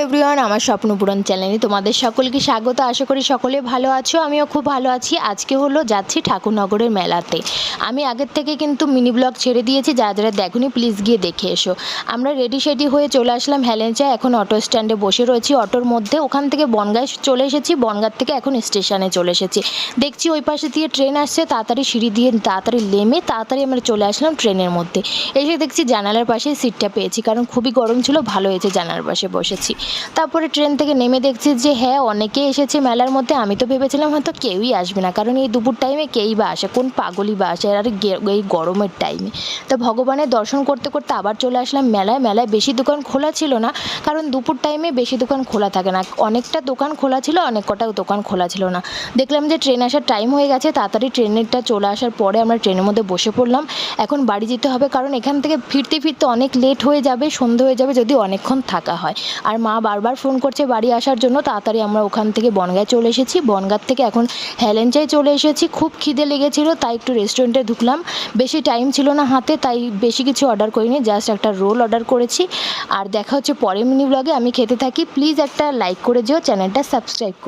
Everyone, আমার স্বপ্নপূরণ চ্যানেলে তোমাদের সকলকে স্বাগত। আশা করি সকলে ভালো আছো, আমিও খুব ভালো আছি। আজকে হলো যাচ্ছি ঠাকুরনগরের মেলাতে। আমি আগের থেকে কিন্তু মিনি ব্লগ ছেড়ে দিয়েছি, যারা যারা দেখোনি প্লিজ গিয়ে দেখে এসো। আমরা রেডি সেডি হয়ে চলে আসলাম হেলেঞ্চায়। এখন অটো স্ট্যান্ডে বসে রয়েছি অটোর মধ্যে। ওখান থেকে বনগাঁয় চলে এসেছি, বনগাঁ থেকে এখন স্টেশনে চলে এসেছি। দেখছি ওই পাশে দিয়ে ট্রেন আসছে, তাড়াতাড়ি সিঁড়ি দিয়ে তাড়াতাড়ি নেমে তাড়াতাড়ি আমরা চলে আসলাম ট্রেনের মধ্যে। এসে দেখছি জানালার পাশে সিটটা পেয়েছি, কারণ খুবই গরম ছিল, ভালো হয়েছে জানালার পাশে বসেছি। তারপরে ট্রেন থেকে নেমে দেখছি যে হ্যাঁ অনেকে এসেছে মেলার মধ্যে। আমি তো ভেবেছিলাম হয়তো কেউই আসবে না, কারণ এই দুপুর টাইমে কেই বা আসে, কোন পাগলই বা আসে আর এই গরমের টাইমে। তো ভগবানের দর্শন করতে করতে আবার চলে আসলাম মেলায়। মেলায় বেশি দোকান খোলা ছিল না, কারণ দুপুর টাইমে বেশি দোকান খোলা থাকে না। অনেকটা দোকান খোলা ছিল, অনেক কটা দোকান খোলা ছিল না। দেখলাম যে ট্রেন আসার টাইম হয়ে গেছে, তাড়াতাড়ি ট্রেনেরটা চলে আসার পরে আমরা ট্রেনের মধ্যে বসে পড়লাম। এখন বাড়ি যেতে হবে, কারণ এখান থেকে ফিরতে ফিরতে অনেক লেট হয়ে যাবে, সন্ধে হয়ে যাবে যদি অনেকক্ষণ থাকা হয়। আর মা বারবার ফোন করছে বাড়ি আসার জন্য। তাড়াতাড়ি আমরা ওখান থেকে বনগাঁয় চলে এসেছি। বনগাঁ থেকে এখন হেলেঞ্চায় চলে এসেছি। খুব খিদে লেগেছিল, তাই একটু রেস্টুরেন্টে ঢুকলাম। বেশি টাইম ছিল না হাতে, তাই বেশি কিছু অর্ডার করিনি, জাস্ট একটা রোল অর্ডার করেছি। আর দেখা হচ্ছে পরের মিনি ব্লগে। আমি খেতে থাকি। প্লিজ একটা লাইক করে যেও, চ্যানেলটা সাবস্ক্রাইব করে।